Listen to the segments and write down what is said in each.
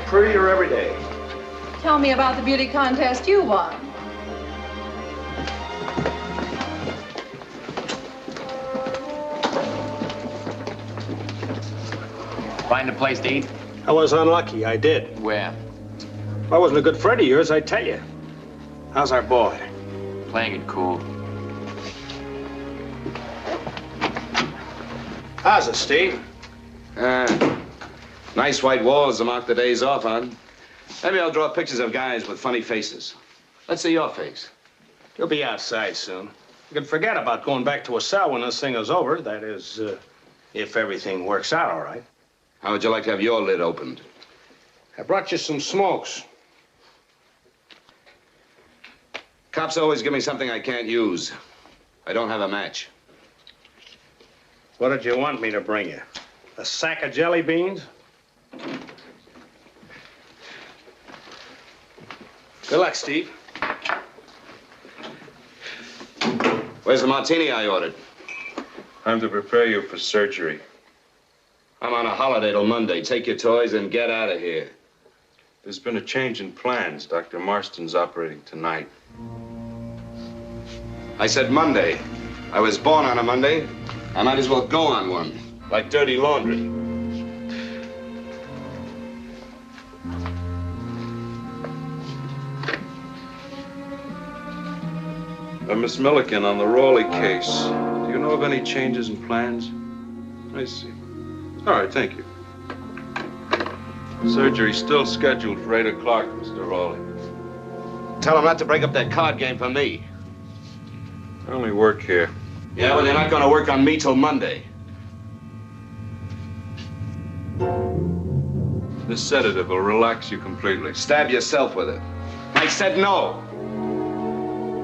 prettier every day. Tell me about the beauty contest you won. Find a place to eat? I was unlucky, I did. Where? If I wasn't a good friend of yours, I'd tell you. How's our boy? Playing it cool. How's it, Steve? Nice white walls to mark the days off on. Maybe I'll draw pictures of guys with funny faces. Let's see your face. You'll be outside soon. You can forget about going back to a cell when this thing is over. That is, if everything works out all right. How would you like to have your lid opened? I brought you some smokes. Cops always give me something I can't use. I don't have a match. What did you want me to bring you? A sack of jelly beans? Good luck, Steve. Where's the martini I ordered? Time to prepare you for surgery. I'm on a holiday till Monday. Take your toys and get out of here. There's been a change in plans. Dr. Marston's operating tonight. I said Monday. I was born on a Monday. I might as well go on one, like dirty laundry. Miss Milliken, on the Raleigh case, do you know of any changes in plans? I see. All right, thank you. Surgery's still scheduled for 8 o'clock, Mr. Raleigh. Tell them not to break up that card game for me. I only work here. Yeah, well, they're not going to work on me till Monday. This sedative will relax you completely. Stab yourself with it. I said no.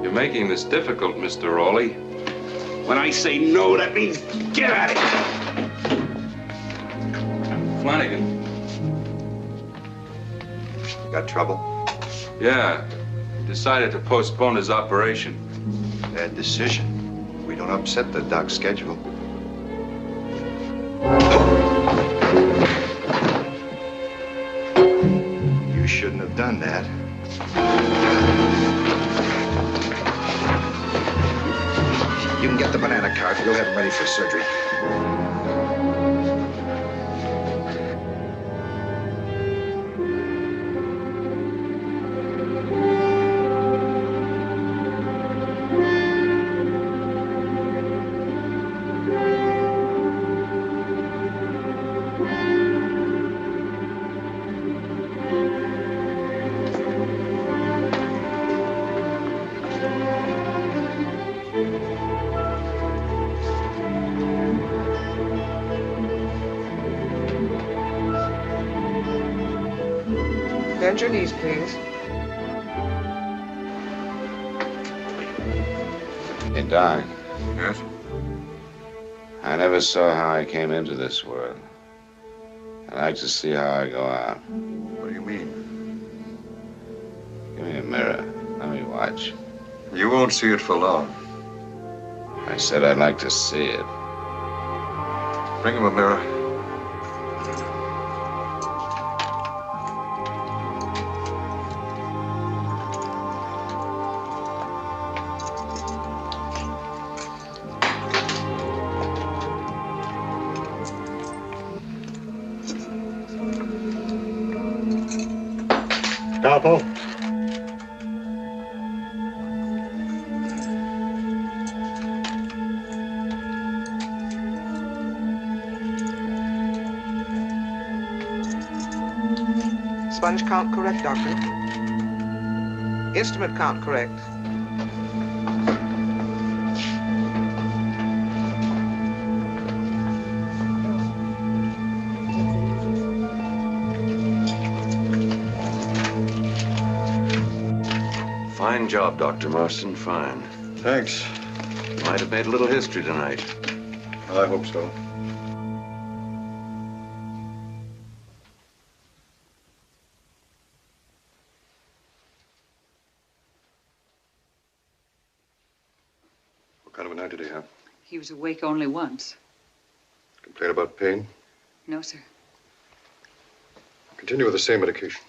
You're making this difficult, Mr. Raleigh. When I say no, that means get out of here. Flanagan. Got trouble? Yeah. He decided to postpone his operation. Bad decision. We don't upset the doc's schedule. You shouldn't have done that. You can get the banana cart. We'll have him ready for surgery. Bend your knees, please. Hey, Doc. Yes? I never saw how I came into this world. I'd like to see how I go out. What do you mean? Give me a mirror. Let me watch. You won't see it for long. I said I'd like to see it. Bring him a mirror. Scalpel. Sponge count correct, Doctor. Instrument count correct. Fine job, Dr. Marston, fine. Thanks. Might have made a little history tonight. Well, I hope so. What kind of a night did he have? He was awake only once. Complain about pain? No, sir. Continue with the same medication.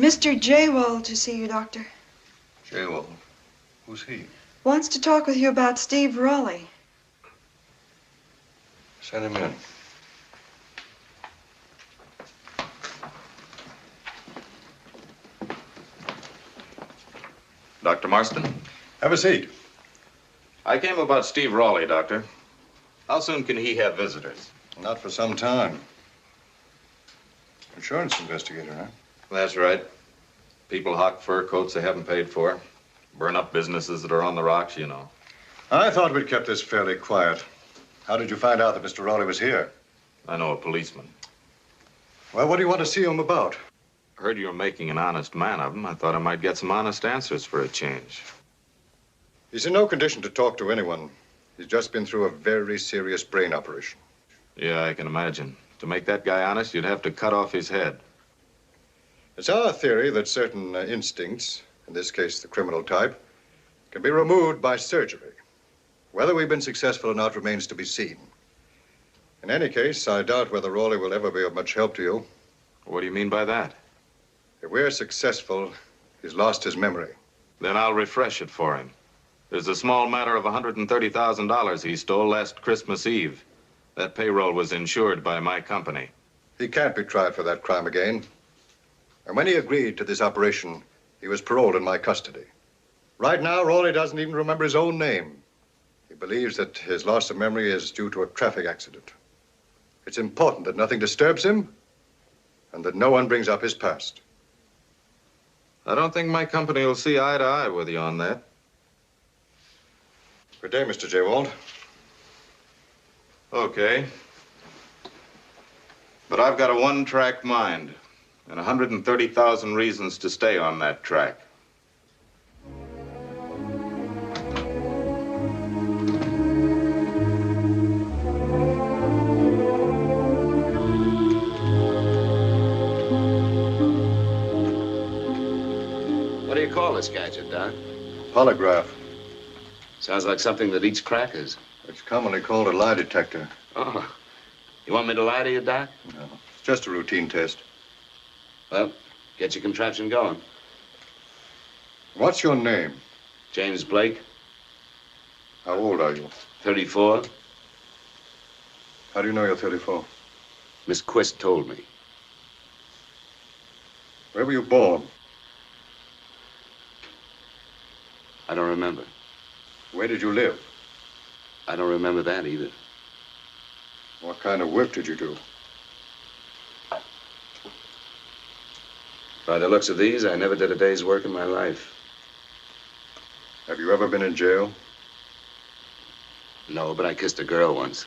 Mr. Jaywald to see you, Doctor. Jaywald? Who's he? Wants to talk with you about Steve Raleigh. Send him in. Dr. Marston? Have a seat. I came about Steve Raleigh, Doctor. How soon can he have visitors? Not for some time. Insurance investigator, huh? That's right. People hawk fur coats they haven't paid for. Burn up businesses that are on the rocks, you know. I thought we'd kept this fairly quiet. How did you find out that Mr. Raleigh was here? I know a policeman. Well, what do you want to see him about? Heard you were making an honest man of him. I thought I might get some honest answers for a change. He's in no condition to talk to anyone. He's just been through a very serious brain operation. Yeah, I can imagine. To make that guy honest, you'd have to cut off his head. It's our theory that certain instincts, in this case the criminal type, can be removed by surgery. Whether we've been successful or not remains to be seen. In any case, I doubt whether Raleigh will ever be of much help to you. What do you mean by that? If we're successful, he's lost his memory. Then I'll refresh it for him. There's a small matter of $130,000 he stole last Christmas Eve. That payroll was insured by my company. He can't be tried for that crime again. And when he agreed to this operation, he was paroled in my custody. Right now, Raleigh doesn't even remember his own name. He believes that his loss of memory is due to a traffic accident. It's important that nothing disturbs him and that no one brings up his past. I don't think my company will see eye to eye with you on that. Good day, Mr. Jaywald. Okay. But I've got a one-track mind and 130,000 reasons to stay on that track. What do you call this gadget, Doc? Polygraph. Sounds like something that eats crackers. It's commonly called a lie detector. Oh. You want me to lie to you, Doc? No, it's just a routine test. Well, get your contraption going. What's your name? James Blake. How old are you? 34. How do you know you're 34? Miss Quist told me. Where were you born? I don't remember. Where did you live? I don't remember that either. What kind of work did you do? By the looks of these, I never did a day's work in my life. Have you ever been in jail? No, but I kissed a girl once.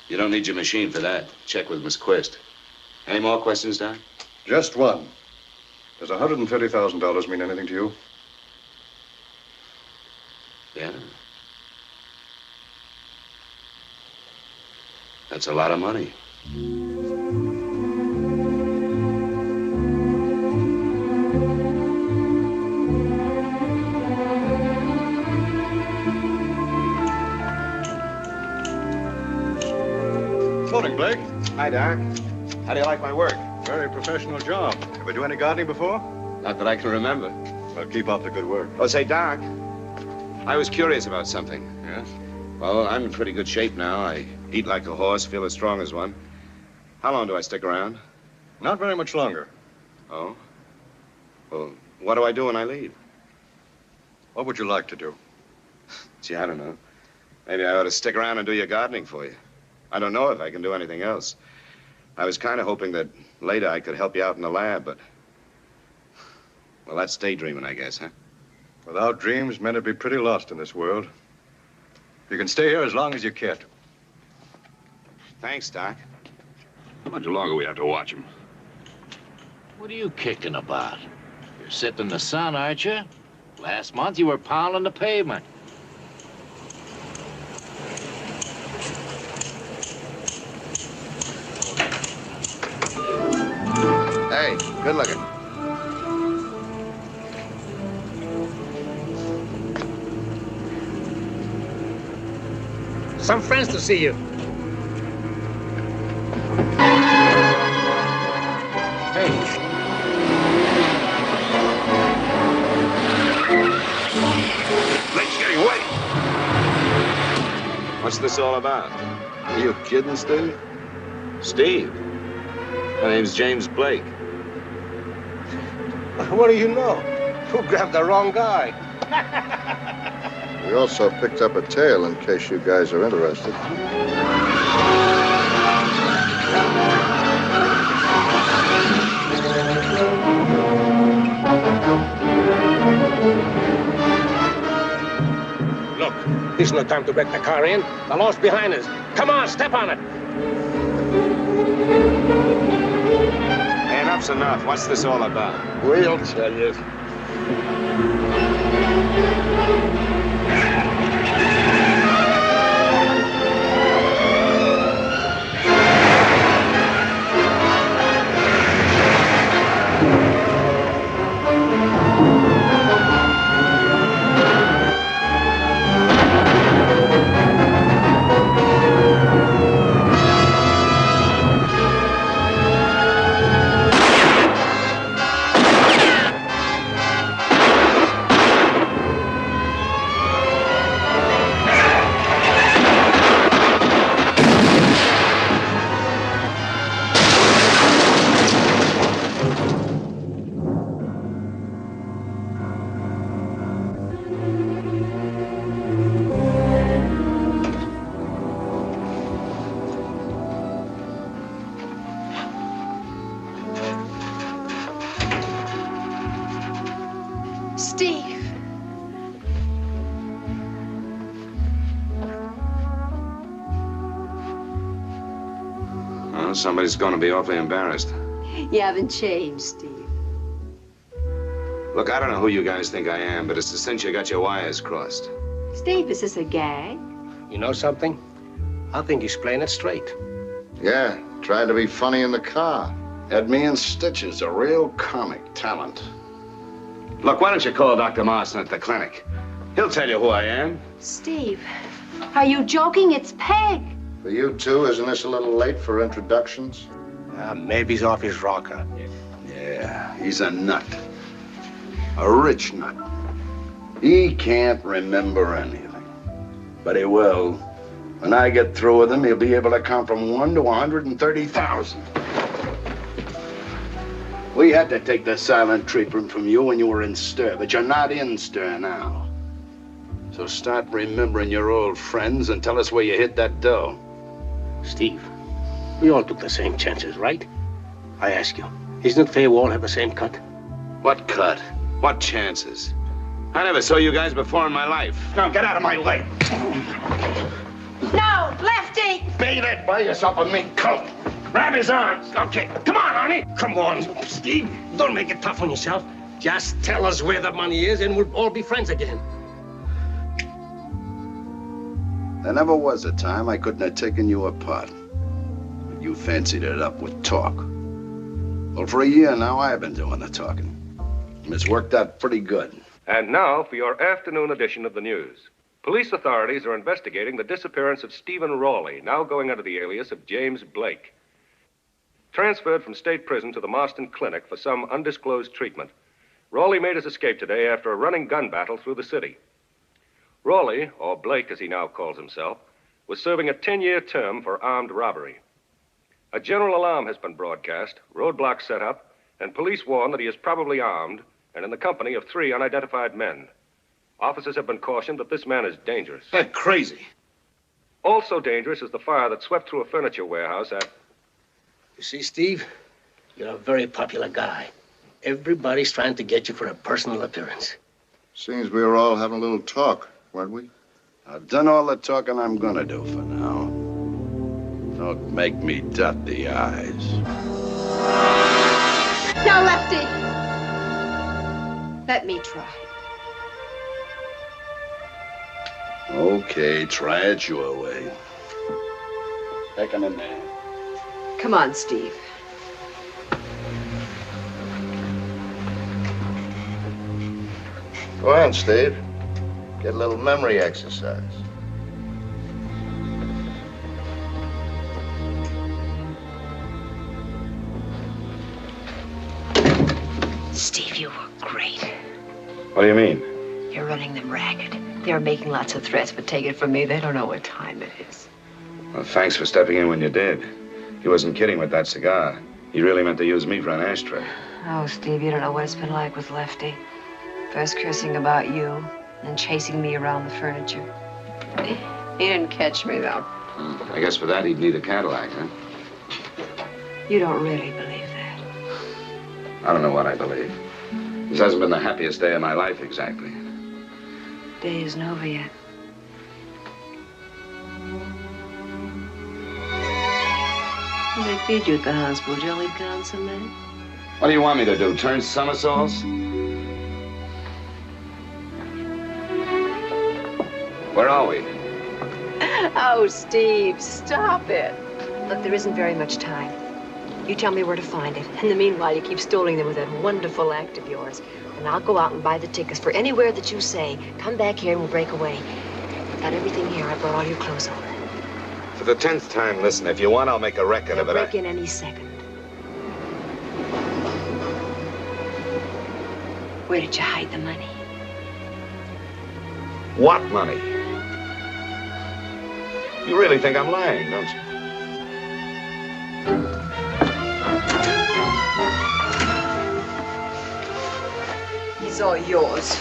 You don't need your machine for that. Check with Miss Quist. Any more questions, Doc? Just one. Does $130,000 mean anything to you? Yeah. That's a lot of money. Morning, Blake. Hi, Doc. How do you like my work? Very professional job. Ever do any gardening before? Not that I can remember. Well, keep up the good work. Oh, say, Doc, I was curious about something. Yes? Well, I'm in pretty good shape now. I eat like a horse, feel as strong as one. How long do I stick around? Not very much longer. Oh? Well, What do I do when I leave? What would you like to do? Gee, I don't know. Maybe I ought to stick around and do your gardening for you. I don't know if I can do anything else. I was kind of hoping that later I could help you out in the lab, but... Well, that's daydreaming, I guess, huh? Without dreams, men would be pretty lost in this world. You can stay here as long as you care to. Thanks, Doc. How much longer we have to watch him? What are you kicking about? You're sitting in the sun, aren't you? Last month you were pounding the pavement. Hey, good looking. Some friends to see you. Hey. Lake's getting wet. What's this all about? Are you kidding, Steve? Steve. My name's James Blake. What do you know? Who grabbed the wrong guy? We also picked up a tail in case you guys are interested. Look, this is no time to break the car in. The law's behind us. Come on, step on it. Hey, enough's enough. What's this all about? We'll tell you. Steve. Well, somebody's going to be awfully embarrassed. You haven't changed, Steve. Look, I don't know who you guys think I am, but it's a cinch you got your wires crossed. Steve, is this a gag? You know something? I think he's playing it straight. Yeah, tried to be funny in the car. Edmond Stitch a real comic talent. Look, why don't you call Dr. Marston at the clinic? He'll tell you who I am. Steve, are you joking? It's Peg. For you two, isn't this a little late for introductions? Maybe he's off his rocker. Yeah, he's a nut. A rich nut. He can't remember anything. But he will. When I get through with him, he'll be able to count from 1 to 130,000. We had to take the silent treatment from you when you were in stir, but you're not in stir now. So start remembering your old friends and tell us where you hid that dough. Steve, we all took the same chances, right? I ask you, isn't it fair we all have the same cut? What cut? What chances? I never saw you guys before in my life. Now get out of my way. No, Lefty! Beat it by yourself a mink coat. Grab his arms. Okay, come on, Arnie. Come on, Steve. Don't make it tough on yourself. Just tell us where the money is and we'll all be friends again. There never was a time I couldn't have taken you apart. But you fancied it up with talk. Well, for a year now, I've been doing the talking. And it's worked out pretty good. And now for your afternoon edition of the news. Police authorities are investigating the disappearance of Stephen Raleigh, now going under the alias of James Blake. Transferred from state prison to the Marston Clinic for some undisclosed treatment, Raleigh made his escape today after a running gun battle through the city. Raleigh, or Blake as he now calls himself, was serving a 10-year term for armed robbery. A general alarm has been broadcast, roadblocks set up, and police warn that he is probably armed and in the company of 3 unidentified men. Officers have been cautioned that this man is dangerous. They're crazy. Also dangerous is the fire that swept through a furniture warehouse at... You see, Steve, you're a very popular guy. Everybody's trying to get you for a personal appearance. Seems we were all having a little talk, weren't we? I've done all the talking I'm gonna do for now. Don't make me dot the I's. Now, Lefty. Let me try. Okay, try it your way. Take him in there. Come on, Steve. Go on, Steve. Get a little memory exercise. Steve, you were great. What do you mean? You're running them ragged. They're making lots of threats, but take it from me, they don't know what time it is. Well, thanks for stepping in when you did. He wasn't kidding with that cigar. He really meant to use me for an ashtray. Oh, Steve, you don't know what it's been like with Lefty. First cursing about you, then chasing me around the furniture. He didn't catch me, though. I guess for that he'd need a Cadillac, huh? You don't really believe that. I don't know what I believe. This hasn't been the happiest day of my life, exactly. Day isn't over yet. What do they feed you at the hospital? Jelly consomme? What do you want me to do, turn somersaults? Where are we? Oh, Steve, stop it. Look, there isn't very much time. You tell me where to find it. In the meanwhile, you keep stalling them with that wonderful act of yours. And I'll go out and buy the tickets for anywhere that you say. Come back here and we'll break away. Got everything here. I brought all your clothes over. For the 10th time, listen, if you want, I'll make a record of it. Break in any second. Where did you hide the money? What money? You really think I'm lying, don't you? He's all yours.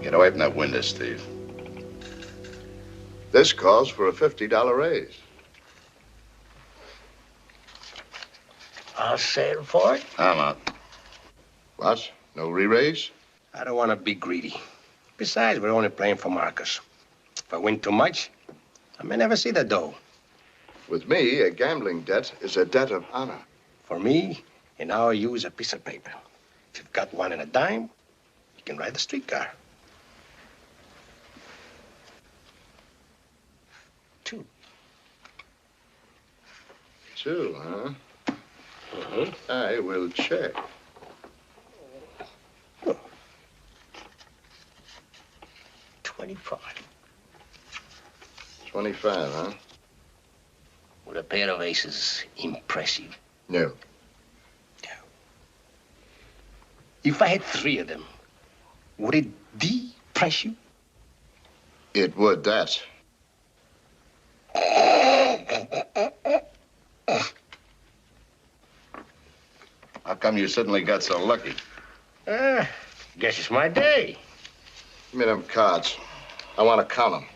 Get away from that window, Steve. This calls for a $50 raise. I'll settle for it. I'm out. What? No re-raise? I don't want to be greedy. Besides, we're only playing for Marcus. If I win too much, I may never see the dough. With me, a gambling debt is a debt of honor. For me, in our use, a piece of paper. If you've got one and a dime, you can ride the streetcar. 2. 2, huh? Mm-hmm. I will check. Oh. 25. 25, huh? Would a pair of aces impress you? No. No. If I had 3 of them, would it depress you? It would that. How come you suddenly got so lucky? Guess it's my day. Give me them cards. I want to count them.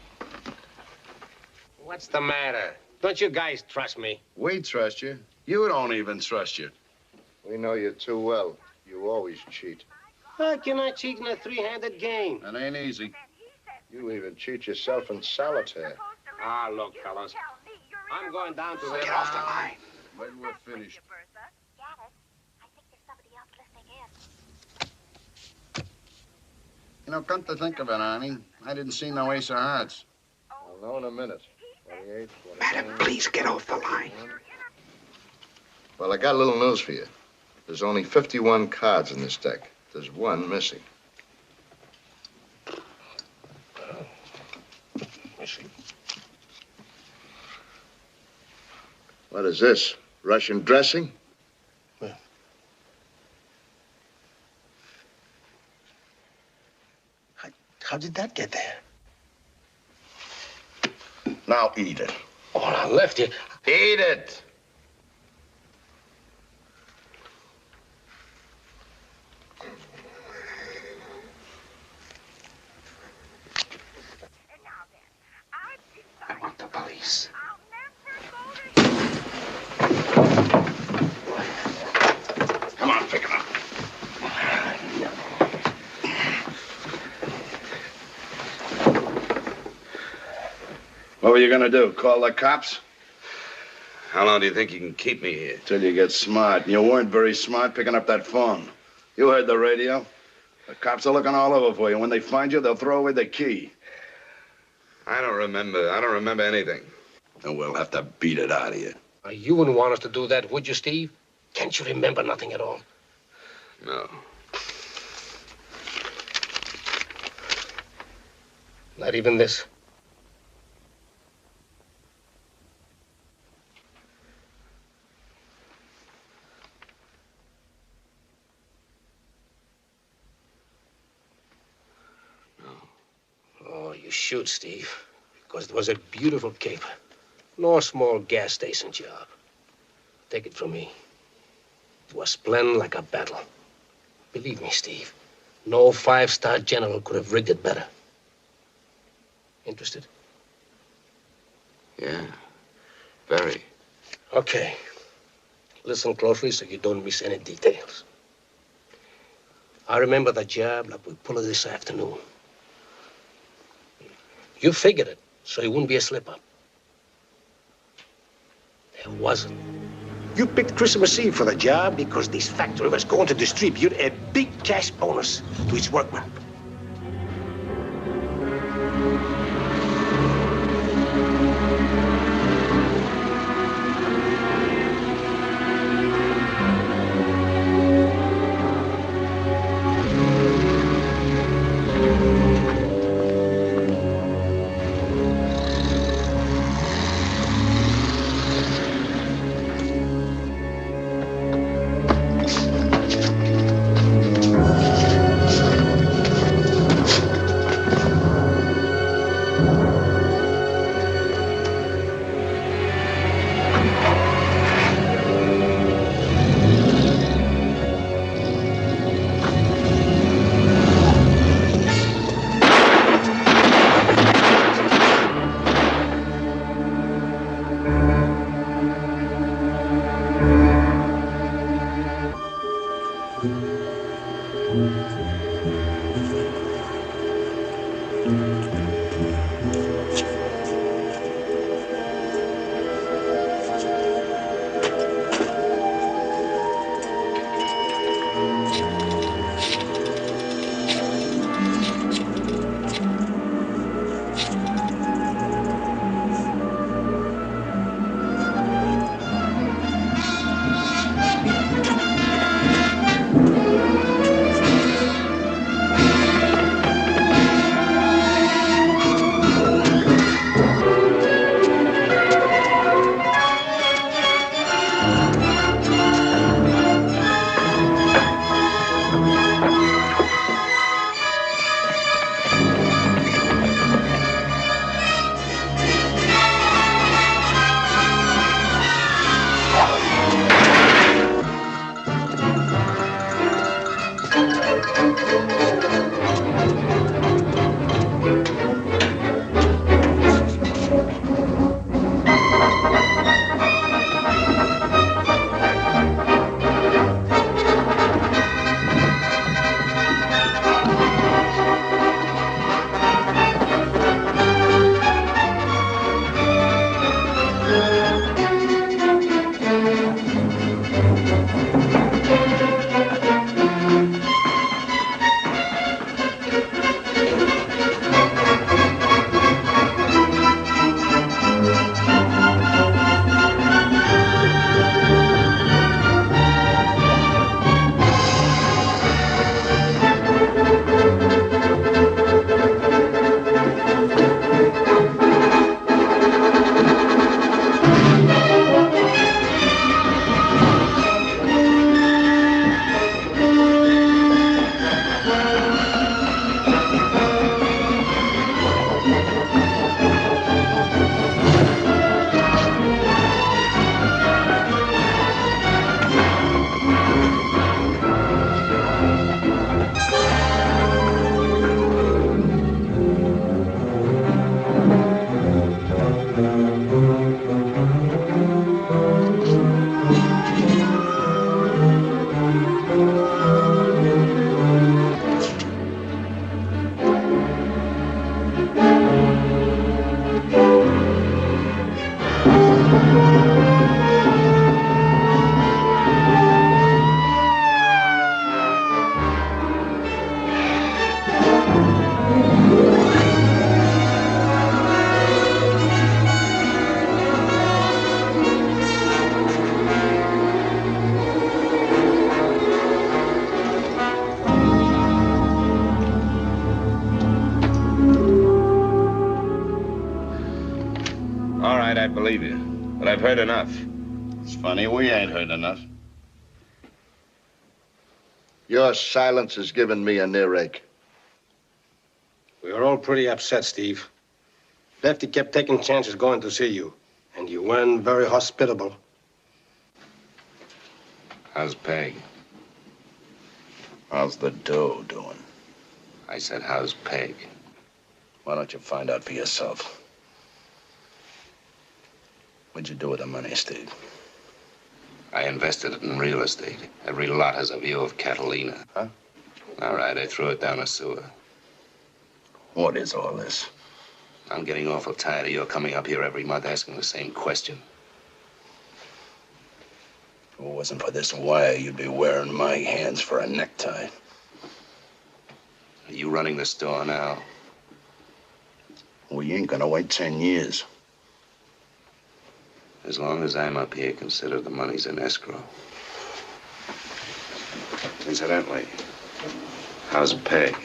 What's the matter? Don't you guys trust me? We trust you. You don't even trust you. We know you too well. You always cheat. How can I cheat in a 3-handed game? It ain't easy. You even cheat yourself in solitaire. Ah, look, fellas. I'm going down to the... Get off the line. When we're finished. You know, come to think of it, Arnie, I didn't see no ace of hearts. I'll know in a minute. 28, 29. Madam, please get off the line. Well, I got a little news for you. There's only 51 cards in this deck. There's one missing. Missing? What is this? Russian dressing? How did that get there? Now eat it. Oh, I left you. Eat it. I want the police. Come on, pick it up. What were you gonna do? Call the cops? How long do you think you can keep me here? Till you get smart. You weren't very smart picking up that phone. You heard the radio. The cops are looking all over for you. When they find you, they'll throw away the key. I don't remember anything. And we'll have to beat it out of you. You wouldn't want us to do that, would you, Steve? Can't you remember nothing at all? No. Not even this. Oh, you should, Steve. Because it was a beautiful cape. No small gas station job. Take it from me. It was planned like a battle. Believe me, Steve, no five-star general could have rigged it better. Interested? Yeah, very. Okay. Listen closely so you don't miss any details. I remember the job like we pulled it this afternoon. You figured it, so it wouldn't be a slip-up. There wasn't. You picked Christmas Eve for the job because this factory was going to distribute a big cash bonus to its workmen. I've heard enough. It's funny, we ain't heard enough. Your silence has given me an earache. We were all pretty upset, Steve. Lefty kept taking chances going to see you, and you weren't very hospitable. How's Peg? How's the dough doing? I said, how's Peg? Why don't you find out for yourself? What'd you do with the money, Steve? I invested it in real estate. Every lot has a view of Catalina. Huh? All right, I threw it down a sewer. What is all this? I'm getting awful tired of you coming up here every month asking the same question. If it wasn't for this wire, you'd be wearing my hands for a necktie. Are you running the store now? We ain't gonna wait 10 years. As long as I'm up here, consider the money's in escrow. Incidentally, how's Peg?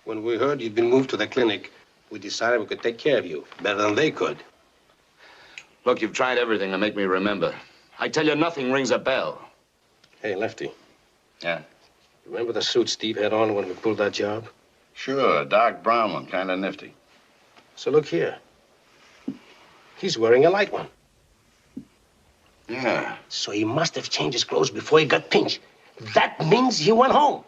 When we heard you'd been moved to the clinic, we decided we could take care of you better than they could. Look, you've tried everything to make me remember. I tell you, nothing rings a bell. Hey, Lefty. Yeah? Remember the suit Steve had on when we pulled that job? Sure, a dark brown one, kind of nifty. So look here. He's wearing a light one. Yeah. So he must have changed his clothes before he got pinched. That means he went home.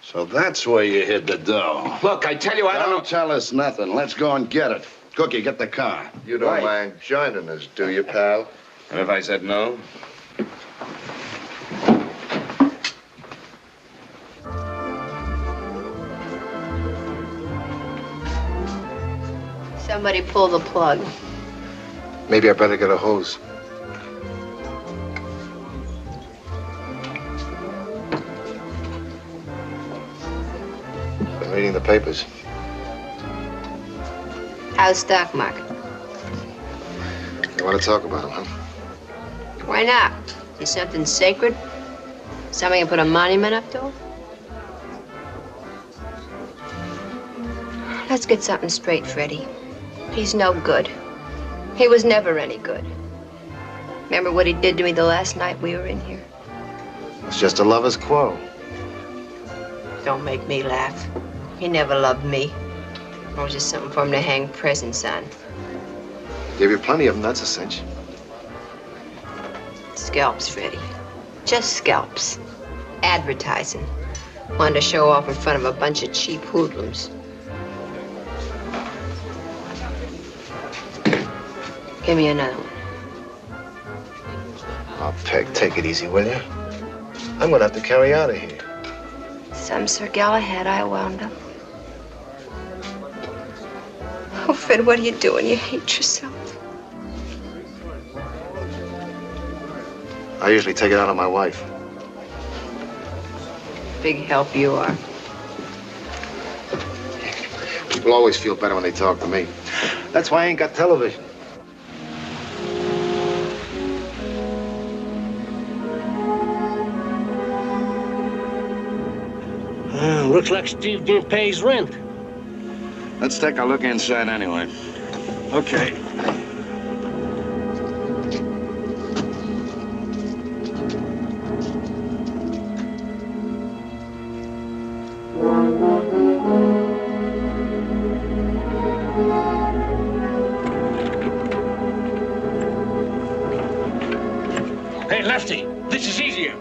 So that's where you hid the dough. Look, I tell you, I don't know. Don't tell us nothing. Let's go and get it. Cookie, get the car. You don't mind joining us, do you, pal? And if I said no? Somebody pull the plug. Maybe I better get a hose. Been reading the papers. How's stock market? You want to talk about them, huh? Why not? Is something sacred? Somebody can put a monument up to him? Let's get something straight, Freddie. He's no good. He was never any good. Remember what he did to me the last night we were in here? It's just a lover's quarrel. Don't make me laugh. He never loved me. It was just something for him to hang presents on. Gave you plenty of them, that's a cinch. Scalps, Freddie. Just scalps. Advertising. Wanted to show off in front of a bunch of cheap hoodlums. Give me another one. Oh, Peg, take it easy, will you? I'm gonna have to carry out of here. Some Sir Galahad I wound up. Oh, Fred, what are you doing? You hate yourself. I usually take it out on my wife. Big help you are. People always feel better when they talk to me. That's why I ain't got television. Looks like Steve didn't pay his rent. Let's take a look inside anyway. Okay. Hey, Lefty, this is easier.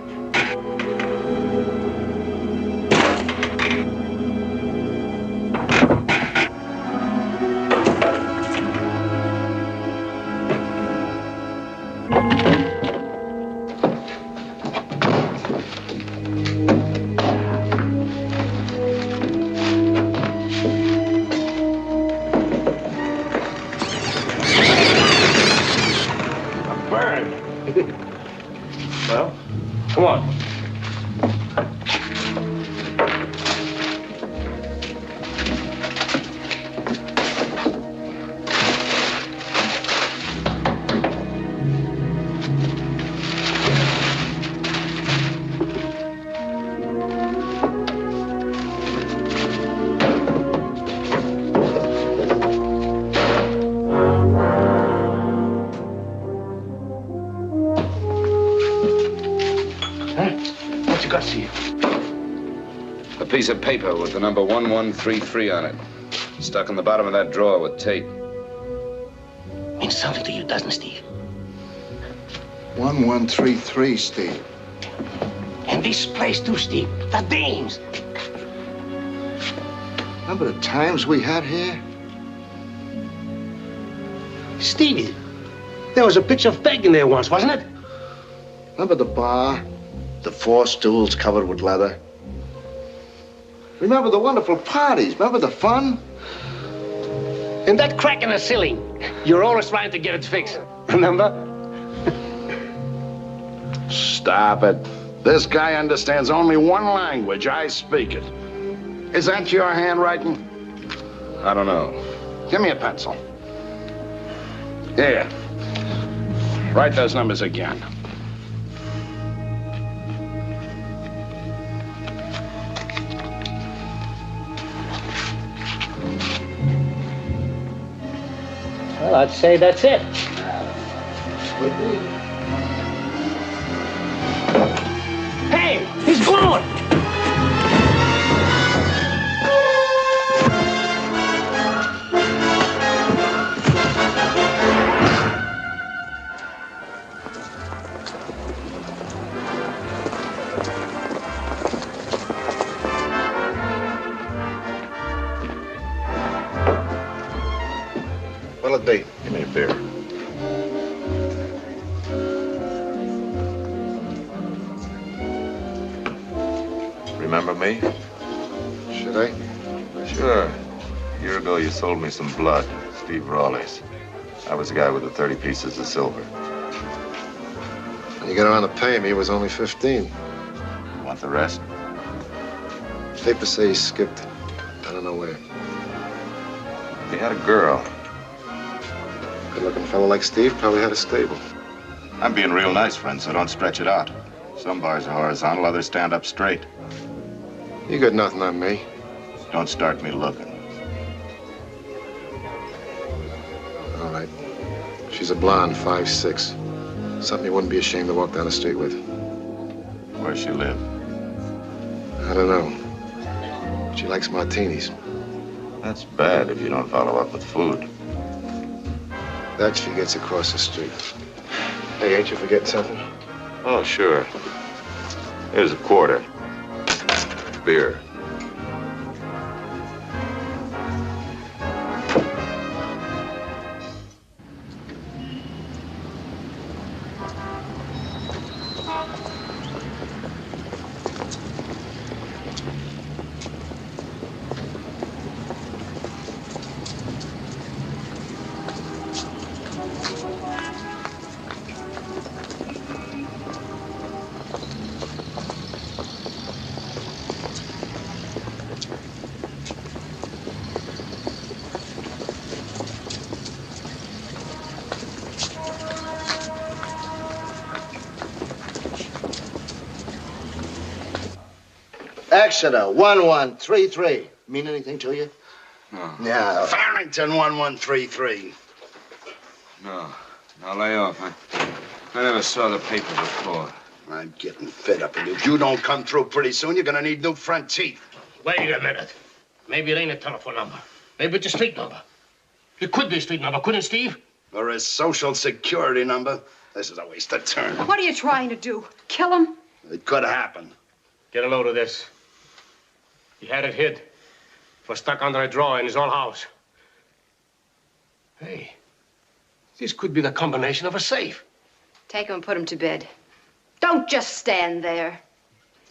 Well, come on. piece of paper with the number 1133 on it. Stuck in the bottom of that drawer with tape. Means something to you, doesn't it, Steve? 1133, Steve. And this place too, Steve. The dames. Remember the times we had here? Stevie, there was a picture of Peg in there once, wasn't it? Remember the bar? The 4 stools covered with leather? Remember the wonderful parties? Remember the fun? And that crack in the ceiling. You're always trying to get it fixed. Remember? Stop it. This guy understands only one language. I speak it. Is that your handwriting? I don't know. Give me a pencil. Here. Write those numbers again. Well, I'd say that's it. Hey, he's glowing! What'll it be? Give me a beer. Remember me? Should I? Sure. A year ago, you sold me some blood, Steve Rawley's. I was the guy with the 30 pieces of silver. When you got around to pay me, it was only 15. Want the rest? Papers say he skipped. I don't know where. He had a girl. Good-looking fellow like Steve probably had a stable. I'm being real nice, friend, so don't stretch it out. Some bars are horizontal, others stand up straight. You got nothing on me. Don't start me looking. All right. She's a blonde, 5'6". Something you wouldn't be ashamed to walk down the street with. Where's she live? I don't know. She likes martinis. That's bad if you don't follow up with food. That she gets across the street. Hey, ain't you forgetting something? Oh, sure. Here's a quarter. Beer. Exeter, 1133. Mean anything to you? No. Yeah, Farrington, 1133. No. Now lay off. I never saw the paper before. I'm getting fed up with you. If you don't come through pretty soon, you're gonna need new front teeth. Wait a minute. Maybe it ain't a telephone number. Maybe it's a street number. It could be a street number, couldn't it, Steve? Or his social security number. This is a waste of time. What are you trying to do? Kill him? It could happen. Get a load of this. He had it hid. It was stuck under a drawer in his old house. Hey, this could be the combination of a safe. Take him and put him to bed. Don't just stand there.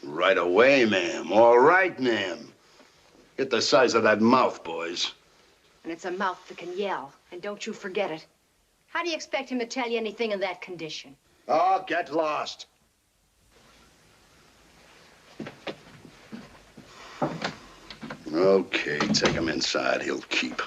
Right away, ma'am. All right, ma'am. Get the size of that mouth, boys. And it's a mouth that can yell. And don't you forget it. How do you expect him to tell you anything in that condition? Oh, get lost. Okay, take him inside. He'll keep.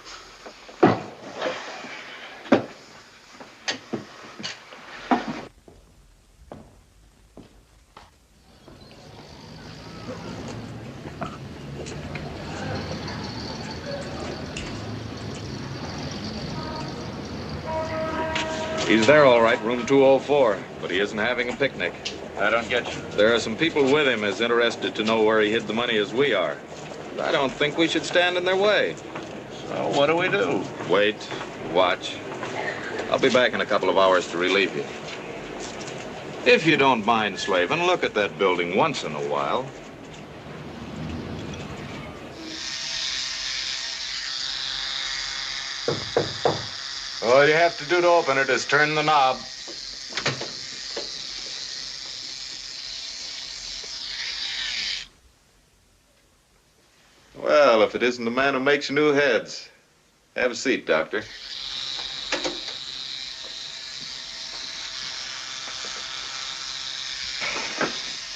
He's there, all right, room 204, but he isn't having a picnic. I don't get you. There are some people with him as interested to know where he hid the money as we are. I don't think we should stand in their way. Well, what do we do? Wait, watch. I'll be back in a couple of hours to relieve you. If you don't mind, Slavin, look at that building once in a while. All you have to do to open it is turn the knob. Well, if it isn't the man who makes new heads. Have a seat, Doctor.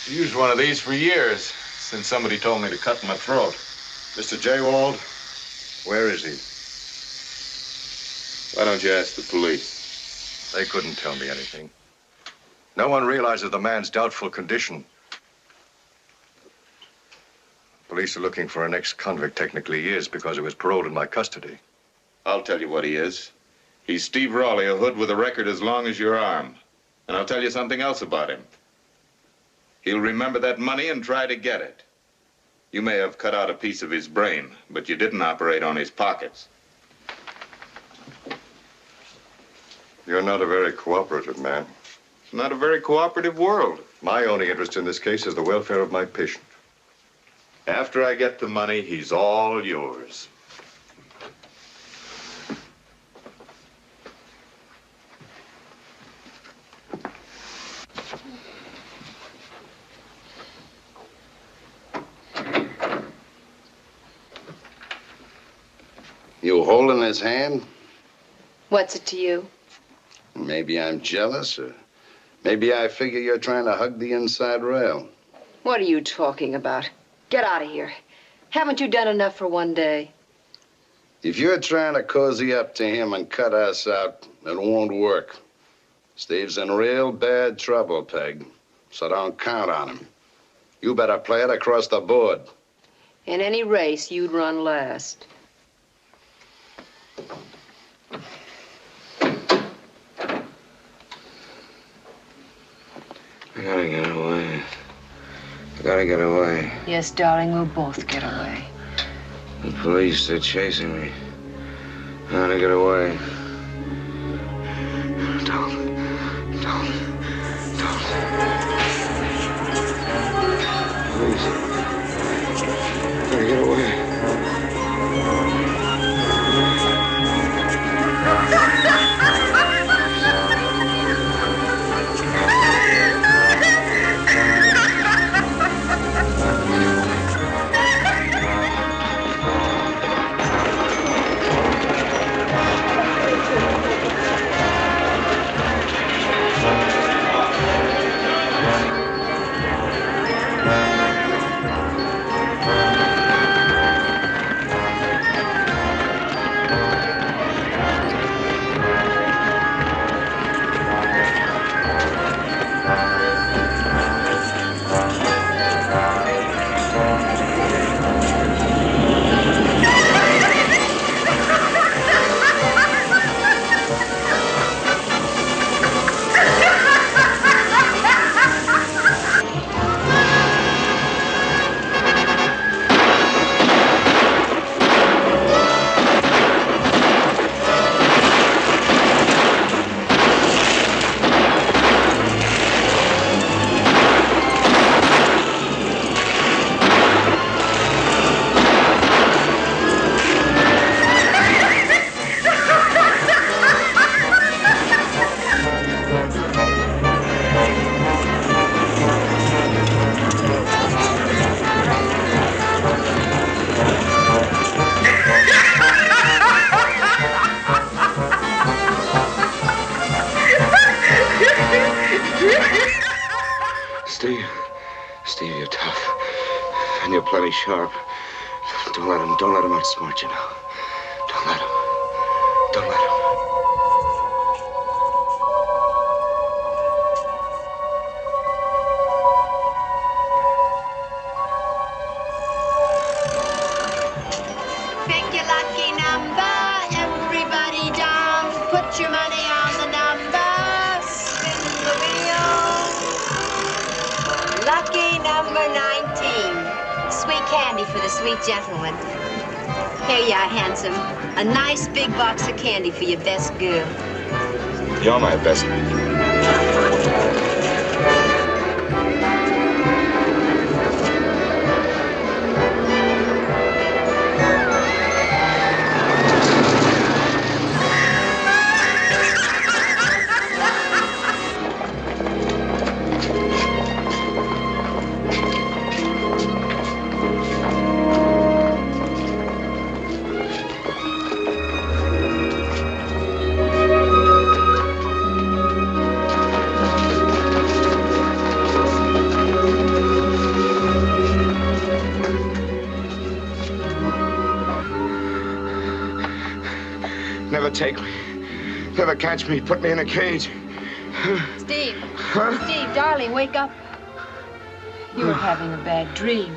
I've used one of these for years, since somebody told me to cut my throat. Mr. J. Wald, where is he? Why don't you ask the police? They couldn't tell me anything. No one realizes the man's doubtful condition. Police are looking for an ex-convict. Technically he is, because he was paroled in my custody. I'll tell you what he is. He's Steve Raleigh, a hood with a record as long as your arm. And I'll tell you something else about him. He'll remember that money and try to get it. You may have cut out a piece of his brain, but you didn't operate on his pockets. You're not a very cooperative man. It's not a very cooperative world. My only interest in this case is the welfare of my patient. After I get the money, he's all yours. You holding his hand? What's it to you? Maybe I'm jealous, or maybe I figure you're trying to hug the inside rail. What are you talking about? Get out of here. Haven't you done enough for one day? If you're trying to cozy up to him and cut us out, it won't work. Steve's in real bad trouble, Peg, so don't count on him. You better play it across the board. In any race, you'd run last. I gotta get away. I gotta get away. Yes, darling, we'll both get away. The police, they're chasing me. I gotta get away. Don't. Please. Gotta get away. Steve, you're tough. And you're plenty sharp. Don't let him outsmart you now. Don't let him. Pick your lucky number. Everybody down. Put your money on the number. Spin the wheel. Lucky number 19. Sweet candy. candy for the sweet gentleman. Here you are, handsome. A nice big box of candy for your best girl. You're my best. Never take me. Never catch me. Put me in a cage. Steve. Steve, darling, wake up. You were having a bad dream.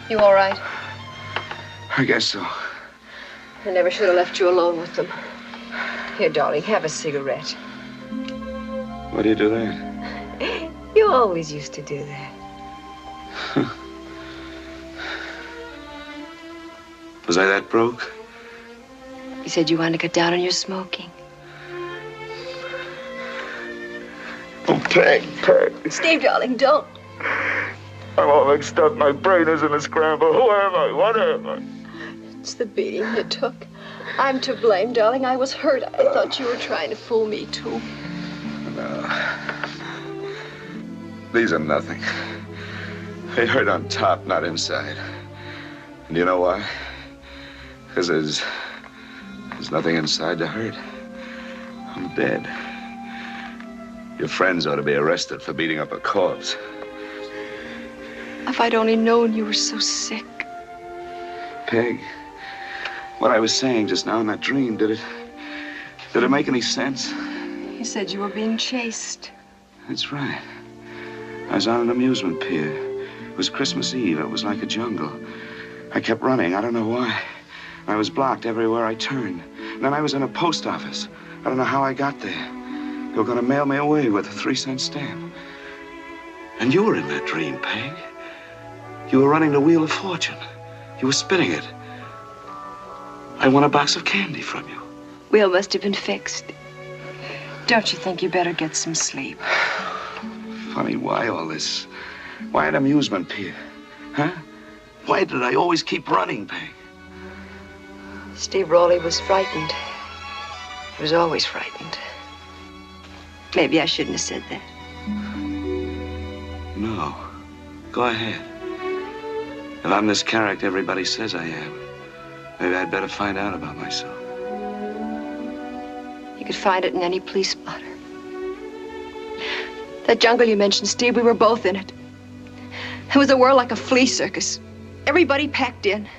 You all right? I guess so. I never should have left you alone with them. Here, darling, have a cigarette. Why do you do that? You always used to do that. Was I that broke? You said you wanted to cut down on your smoking. Oh, Peg. Steve, darling, don't. I'm all mixed up. My brain is in a scramble. Who am I? What am I? It's the beating you took. I'm to blame, darling. I was hurt. I thought you were trying to fool me, too. No. These are nothing. They hurt on top, not inside. And you know why? Because there's nothing inside to hurt. I'm dead. Your friends ought to be arrested for beating up a corpse. If I'd only known you were so sick. Peg, what I was saying just now in that dream, did it make any sense? You said you were being chased. That's right. I was on an amusement pier. It was Christmas Eve. It was like a jungle. I kept running. I don't know why. I was blocked everywhere I turned. And then I was in a post office. I don't know how I got there. They were going to mail me away with a 3-cent stamp. And you were in that dream, Peg. You were running the Wheel of Fortune. You were spinning it. I won a box of candy from you. Wheel must have been fixed. Don't you think you better get some sleep? Funny, why all this? Why an amusement pier? Huh? Why did I always keep running, Peg? Steve Rowley was frightened. He was always frightened. Maybe I shouldn't have said that. No. Go ahead. If I'm this character everybody says I am, maybe I'd better find out about myself. You could find it in any police spotter. That jungle you mentioned, Steve, we were both in it. It was a whirl like a flea circus. Everybody packed in.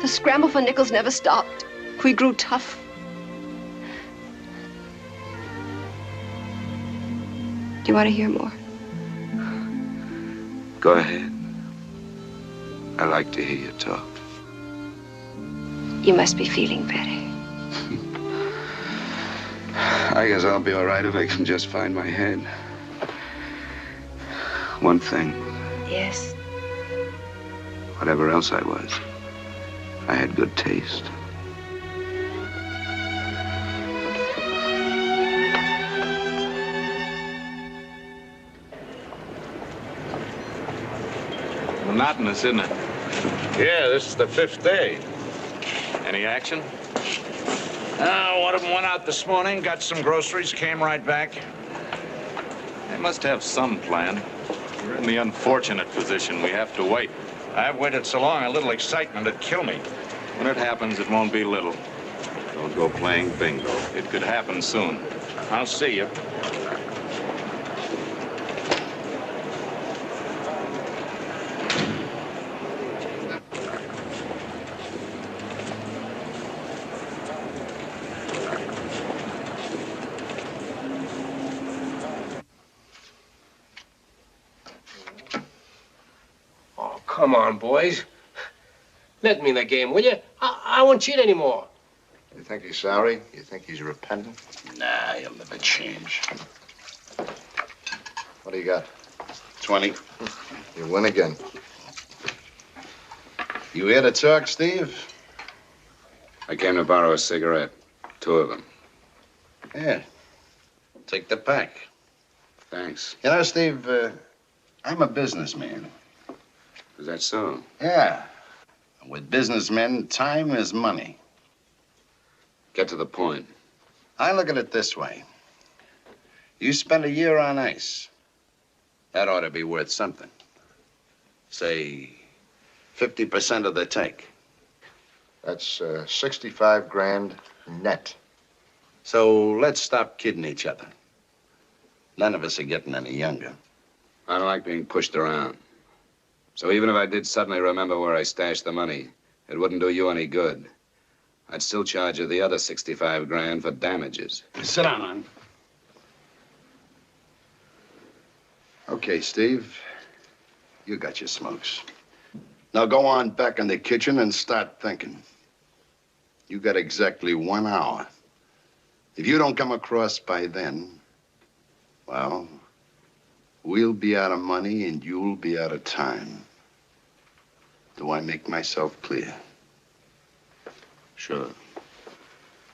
The scramble for nickels never stopped. We grew tough. Do you want to hear more? Go ahead. I like to hear you talk. You must be feeling better. I guess I'll be all right if I can just find my head. One thing. Yes? Whatever else I was, I had good taste. Monotonous, isn't it? Yeah, this is the 5th day. Any action? One of them went out this morning, got some groceries, came right back. They must have some plan. We're in the unfortunate position. We have to wait. I've waited so long, a little excitement would kill me. When it happens, it won't be little. Don't go playing bingo. It could happen soon. I'll see you. Come on, boys. Let me in the game, will you? I won't cheat anymore. You think he's sorry? You think he's repentant? Nah, he'll never change. What do you got? 20. You win again. You here to talk, Steve? I came to borrow a cigarette. 2 of them. Yeah. Take the pack. Thanks. You know, Steve, I'm a businessman. Is that so? Yeah. With businessmen, time is money. Get to the point. I look at it this way. You spend a year on ice. That ought to be worth something. Say, 50% of the take. That's 65 grand net. So let's stop kidding each other. None of us are getting any younger. I don't like being pushed around. So even if I did suddenly remember where I stashed the money, it wouldn't do you any good. I'd still charge you the other 65 grand for damages. Sit down, man. Okay, Steve. You got your smokes. Now go on back in the kitchen and start thinking. You got exactly 1 hour. If you don't come across by then, well, we'll be out of money and you'll be out of time. Do I make myself clear? Sure.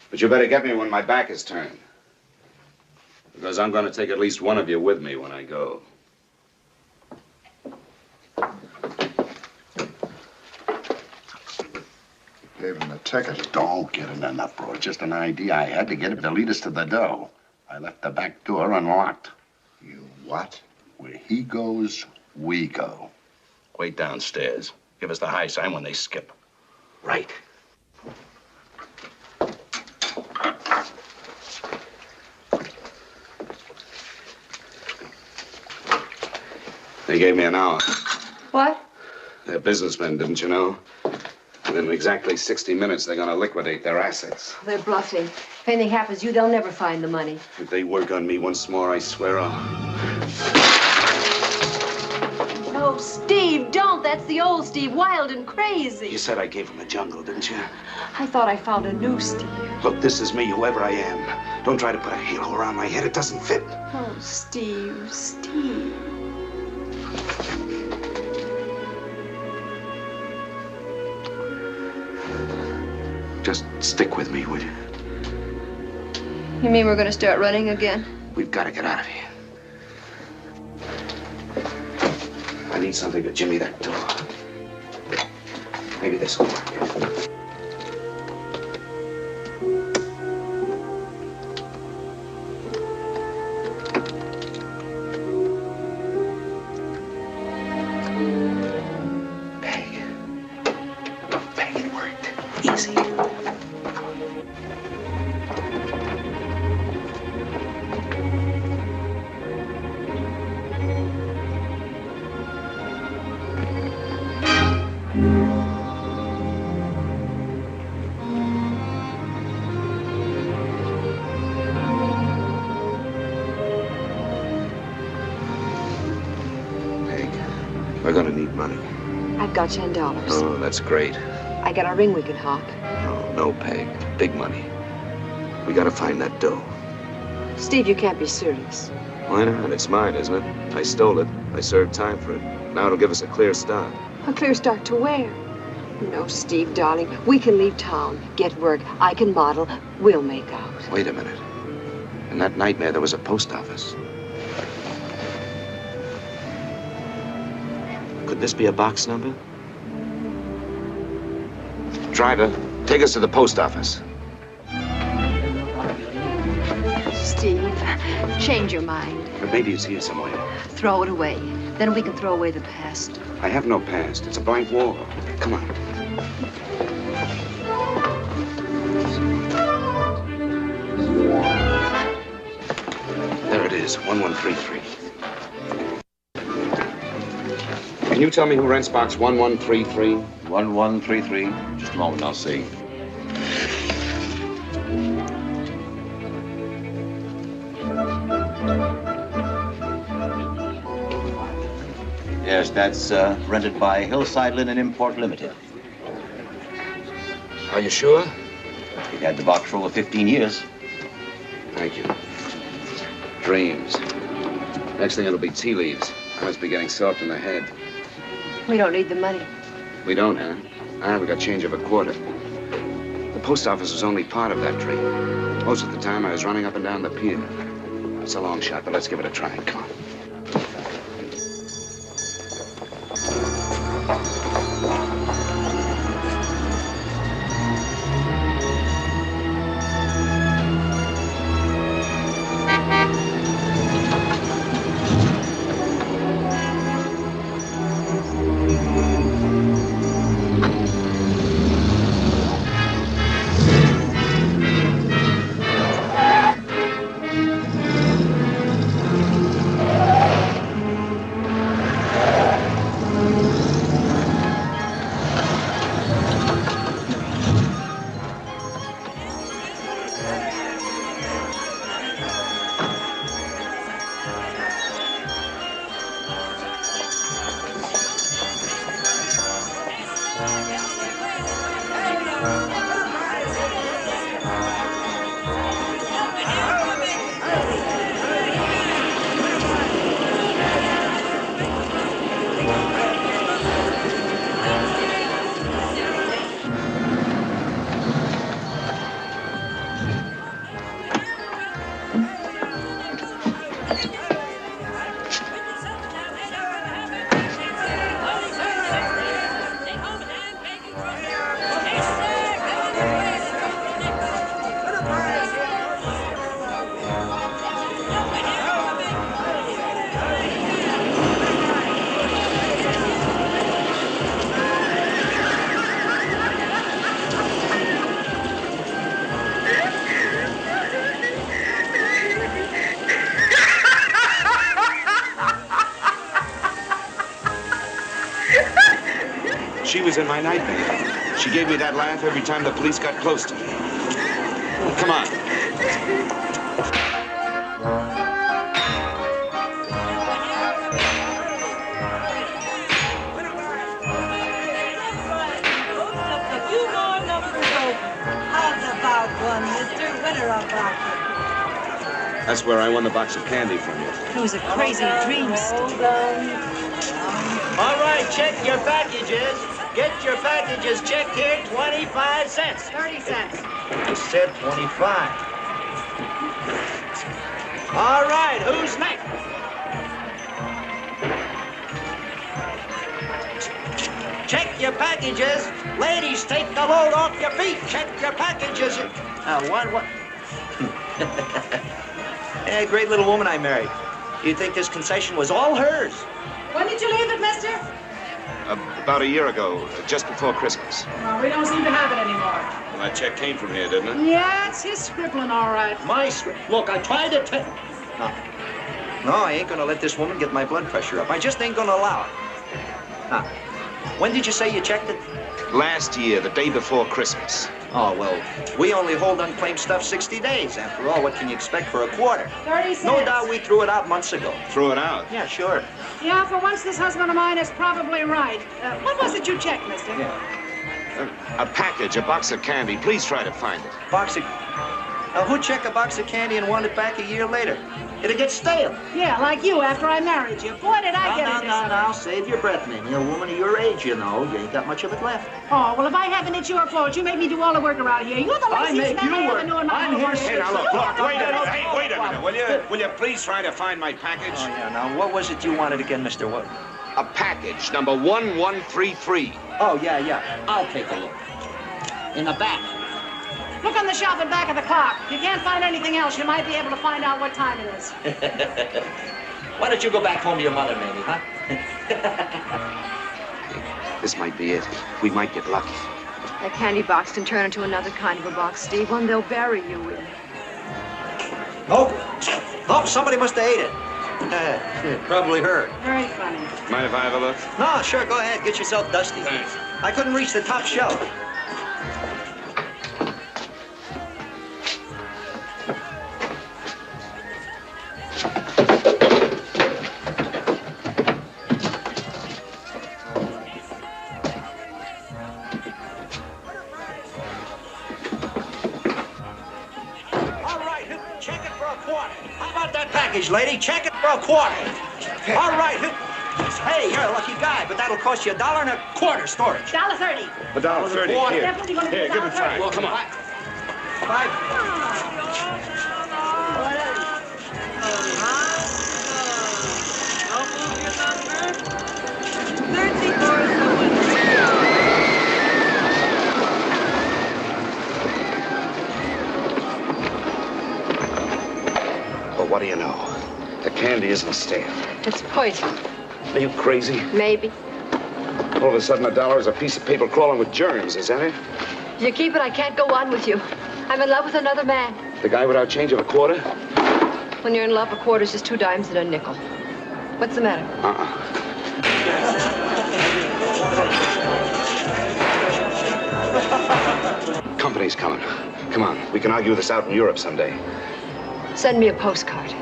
But you better get me when my back is turned. Because I'm going to take at least one of you with me when I go. Gave him the ticket. Don't get in an uproar. Just an idea I had to get him to lead us to the dough. I left the back door unlocked. You what? Where he goes, we go. Wait downstairs. Give us the high sign when they skip. Right. They gave me an hour. What? They're businessmen, didn't you know? And in exactly 60 minutes, they're going to liquidate their assets. They're bluffing. If anything happens to you, they'll never find the money. If they work on me once more, I swear I'll... No, Steve, don't. That's the old Steve, wild and crazy. You said I gave him the jungle, didn't you? I thought I found a new Steve. Look, this is me, whoever I am. Don't try to put a halo around my head. It doesn't fit. Oh, Steve, Steve. Just stick with me, would you? You mean we're gonna start running again? We've got to get out of here. I need something to jimmy that door. Maybe this will work. We're going to need money. I've got $10. Oh, that's great. I got a ring we can hawk. Oh, no, Peg. Big money. We got to find that dough. Steve, you can't be serious. Why not? It's mine, isn't it? I stole it. I served time for it. Now it'll give us a clear start. A clear start to where? No, Steve, darling. We can leave town, get work. I can model. We'll make out. Wait a minute. In that nightmare, there was a post office. Could this be a box number? Driver, take us to the post office. Steve, change your mind. But maybe it's here somewhere. Throw it away. Then we can throw away the past. I have no past. It's a blank wall. Come on. There it is, 1133. Can you tell me who rents box 1133? 1133. Just a moment, I'll see. Yes, that's rented by Hillside Linen Import Limited. Are you sure? We've had the box for over 15 years. Thank you. Dreams. Next thing it'll be tea leaves. I must be getting soft in the head. We don't need the money. We don't, huh? We got change of $25. The post office was only part of that tree. Most of the time, I was running up and down the pier. It's a long shot, but let's give it a try. Come on. She was in my nightmare. She gave me that laugh every time the police got close to me. Come on. That's where I won the box of candy from you. It was a crazy dream, Steve. All right, check your packages. Get your packages checked here, 25 cents. 30 cents. I said 25. All right, who's next? Check your packages. Ladies, take the load off your feet. Check your packages. What? Hey, great little woman I married. You'd think this concession was all hers. When did you leave it, mister? About a year ago, just before Christmas. No, we don't seem to have it anymore. Well, that check came from here, didn't it? Yeah, it's his scribbling, all right. My script. Look, I tried to tell... No, I ain't gonna let this woman get my blood pressure up. I just ain't gonna allow it. When did you say you checked it? Last year, the day before Christmas. Oh, well, we only hold unclaimed stuff 60 days. After all, what can you expect for a quarter? 30 cents. No doubt we threw it out months ago. Threw it out? Yeah, sure. Yeah, for once, this husband of mine is probably right. What was it you checked, mister? A package, a box of candy. Please try to find it. Box of... Now, who'd check a box of candy and want it back a year later? It'd get stale. Yeah, like you after I married you. Boy, did I get it. No. Save your breath, Mamie. A woman of your age, you know. You ain't got much of it left. Oh, well, if I haven't, it's your fault. You make me do all the work around here. You're the laziest man I ever knew in my whole life. Hey, now, look, wait a minute. Hey, wait a minute, will you please try to find my package? Oh, yeah, now, what was it you wanted again, Mr. Wood? A package, number 1133. Oh, yeah. I'll take a look. In the back. Look on the shelf and back of the clock. If you can't find anything else, you might be able to find out what time it is. Why don't you go back home to your mother, Mamie, huh? This might be it. We might get lucky. That candy box can turn into another kind of a box, Steve, one they'll bury you in. Oh, somebody must have ate it. Probably her. Very funny. Mind if I have a look? No, sure, go ahead. Get yourself dusty. Thanks. I couldn't reach the top shelf. Lady, check it for a quarter. All right. Hey, you're a lucky guy, but that'll cost you $1.25 storage. $1.30. $1.30. Here. Definitely gonna be Here, give it $1.30. five. Well, come on. Five. Well, what do you know? The candy isn't stale. It's poison. Are you crazy? Maybe. All of a sudden, $1 is a piece of paper crawling with germs, is that it? If you keep it, I can't go on with you. I'm in love with another man. The guy without change of a quarter? When you're in love, a quarter's just 2 dimes and a nickel. What's the matter? Company's coming. Come on, we can argue this out in Europe someday. Send me a postcard.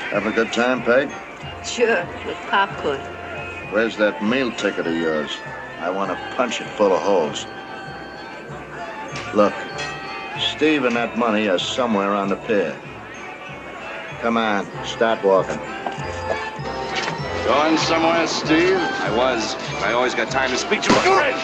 Have a good time, Peg? Sure, with popcorn. Where's that meal ticket of yours? I want to punch it full of holes. Look, Steve and that money are somewhere on the pier. Come on, start walking. Going somewhere, Steve? I always got time to speak to you. You're in!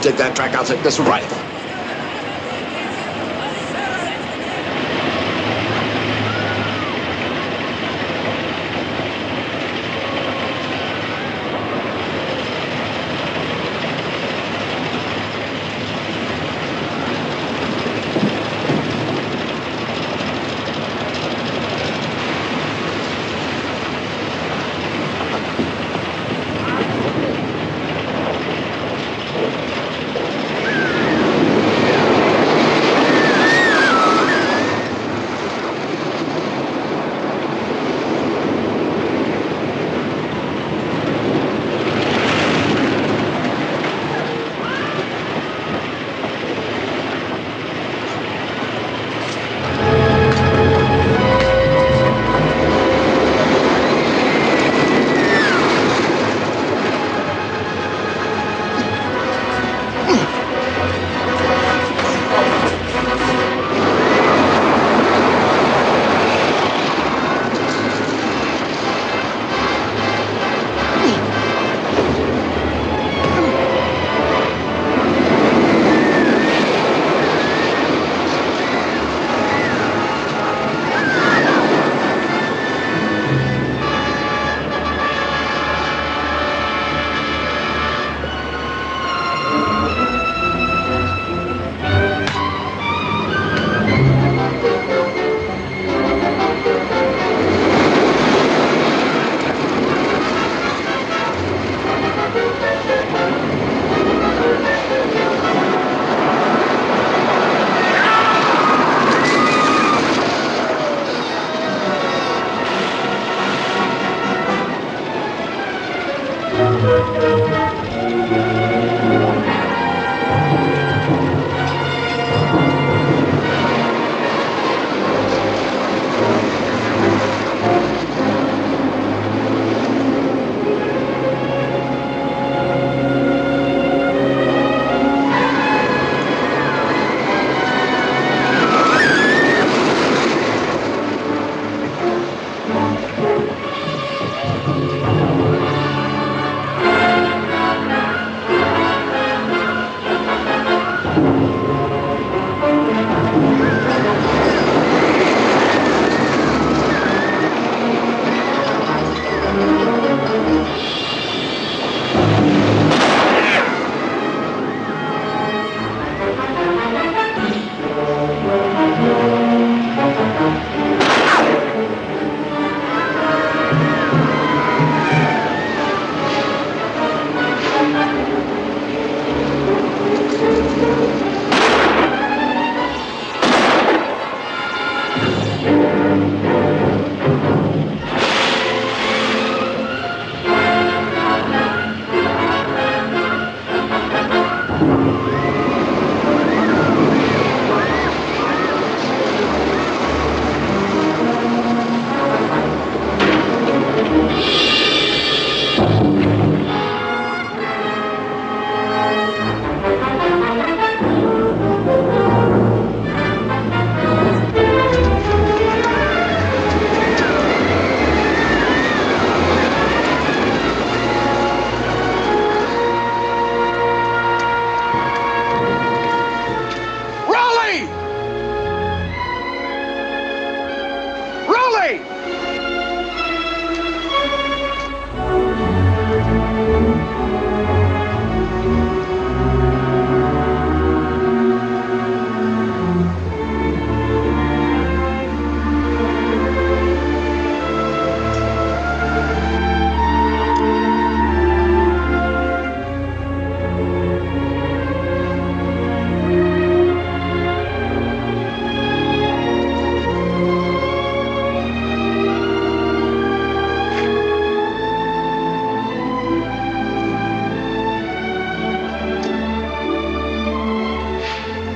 Take that track, I'll take this right.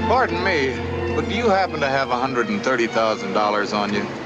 Pardon me, but do you happen to have $130,000 on you?